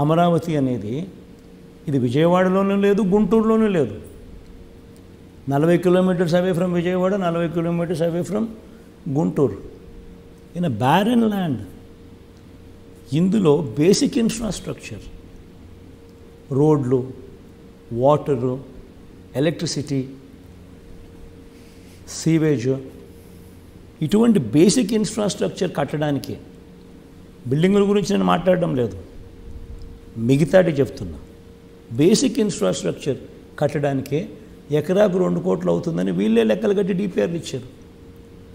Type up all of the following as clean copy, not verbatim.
అమరావతి అనేది ఇది విజయవాడలోనూ లేదు, గుంటూరులోనూ లేదు. 40 kilometres away from Vijayawada, 40 kilometres away from Guntur. In a barren land. ఇందులో బేసిక్ ఇన్ఫ్రాస్ట్రక్చర్, రోడ్లు, వాటరు, ఎలక్ట్రిసిటీ, సీవేజ్, ఇటువంటి బేసిక్ ఇన్ఫ్రాస్ట్రక్చర్ కట్టడానికి, బిల్డింగుల గురించి నేను మాట్లాడడం లేదు, మిగతాటి చెప్తున్నా. బేసిక్ ఇన్ఫ్రాస్ట్రక్చర్ కట్టడానికే ఎకరాకు 2 కోట్లు అవుతుందని వీళ్ళే లెక్కలు కట్టి డిపిఆర్లు ఇచ్చారు.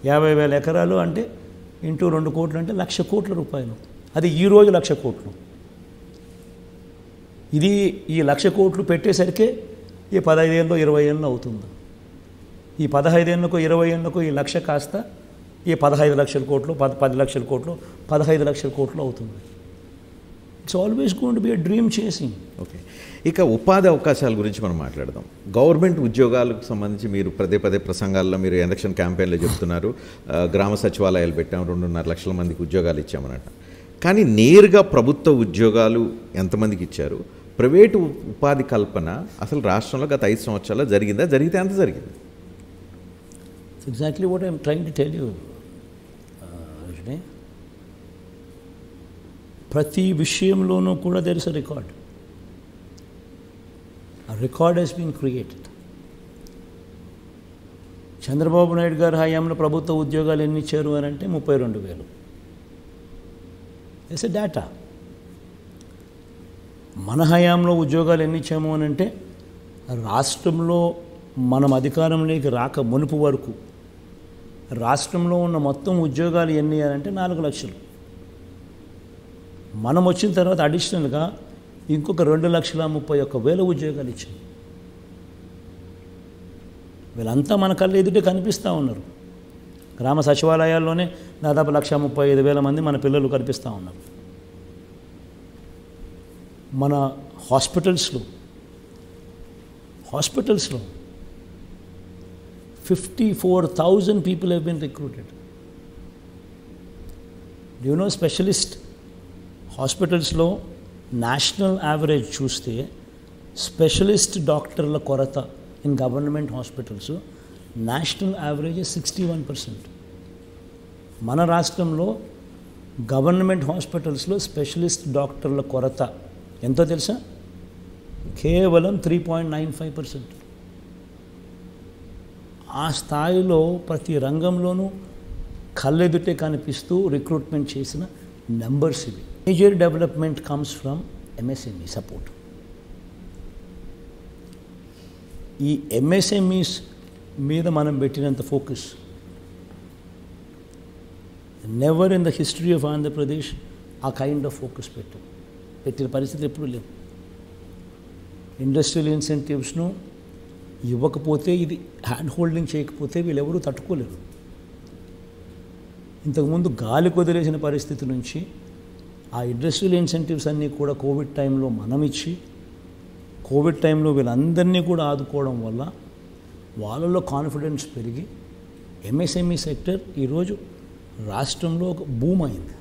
50,000 ఎకరాలు అంటే ఇంటూ 2 కోట్లు అంటే 1,00,000 కోట్ల రూపాయలు. అది ఈరోజు 1,00,000 కోట్లు. ఇది ఈ 1,00,000 కోట్లు పెట్టేసరికే ఈ 15 ఏళ్ళు 20 ఏళ్ళు అవుతుంది. ఈ 15 ఏళ్ళకు 20 ఏళ్ళకు ఈ 1,00,000 కాస్త ఈ 15 లక్షల కోట్లు, 10 లక్షల కోట్లు, 15 లక్షల కోట్లు అవుతుంది. It's always going to be a dream chasing. Okay, ఇక ఉపాధి అవకాశాల గురించి మనం మాట్లాడదాం. గవర్నమెంట్ ఉద్యోగాలకు సంబంధించి మీరు పదే ప్రసంగాల్లో మీరు ఎలక్షన్ క్యాంపెయిన్లో చెప్తున్నారు, గ్రామ సచివాలయాలు పెట్టాం, 2.5 లక్షల మందికి ఉద్యోగాలు ఇచ్చామన్నట్ట. కానీ నేరుగా ప్రభుత్వ ఉద్యోగాలు ఎంతమందికి ఇచ్చారు? ప్రైవేటు ఉపాధి కల్పన అసలు రాష్ట్రంలో గత 5 సంవత్సరాల్లో జరిగిందా? జరిగితే ఎంత జరిగింది? Exactly what I'm trying to tell you. ప్రతి విషయంలోనూ కూడా దెర్ ఇస్ అ రికార్డ్. ఆ record has been created. Chandrababu Naidu గారి హయాంలో ప్రభుత్వ ఉద్యోగాలు ఎన్ని ఇచ్చారు అని అంటే 32,000. It's a data. మన హయాంలో ఉద్యోగాలు ఎన్ని ఇచ్చాము అని అంటే రాష్ట్రంలో మనం అధికారంలోకి రాక మునుపు వరకు రాష్ట్రంలో ఉన్న మొత్తం ఉద్యోగాలు ఎన్ని అని అంటే 4 లక్షలు. మనం వచ్చిన తర్వాత అడిషనల్గా ఇంకొక 2,31,000 ఉద్యోగాలు ఇచ్చాం. వీళ్ళంతా మన కళ్ళ ఎదుటే కనిపిస్తూ ఉన్నారు. గ్రామ సచివాలయాల్లోనే దాదాపు 1,35,000 మంది మన పిల్లలు కనిపిస్తూ ఉన్నారు. మన హాస్పిటల్స్లో 54,000 people have been recruited. Do you know specialist హాస్పిటల్స్లో నేషనల్ యావరేజ్ చూస్తే స్పెషలిస్ట్ డాక్టర్ల కొరత in government hospitals national average 61%. మన రాష్ట్రంలో గవర్నమెంట్ హాస్పిటల్స్లో స్పెషలిస్ట్ డాక్టర్ల కొరత ఎంతో తెలుసా? కేవలం 3.95%. ఆ స్థాయిలో ప్రతి రంగంలోనూ కళ్ళెదుటే కనిపిస్తూ రిక్రూట్మెంట్ చేసిన నెంబర్స్ ఇవి. Major development comes from MSME support. ఈ ఎంఎస్ఎంఈస్ మీద మనం పెట్టినంత focus never in the history of Andhra Pradesh ఆ కైండ్ ఆఫ్ ఫోకస్ పెట్టిన పరిస్థితి ఎప్పుడూ లేవు. ఇండస్ట్రియల్ ఇన్సెంటివ్స్ను ఇవ్వకపోతే, ఇది హ్యాండ్ హోల్డింగ్ చేయకపోతే వీళ్ళెవరూ తట్టుకోలేరు. ఇంతకుముందు గాలి కొదిలేసిన పరిస్థితి నుంచి ఆ ఇండస్ట్రియల్ ఇన్సెంటివ్స్ అన్నీ కూడా కోవిడ్ టైంలో మనం ఇచ్చి, కోవిడ్ టైంలో వీళ్ళందరినీ కూడా ఆదుకోవడం వల్ల వాళ్ళలో కాన్ఫిడెన్స్ పెరిగి ఎంఎస్ఎంఈ సెక్టర్ ఈరోజు రాష్ట్రంలో ఒక బూమ్ అయింది.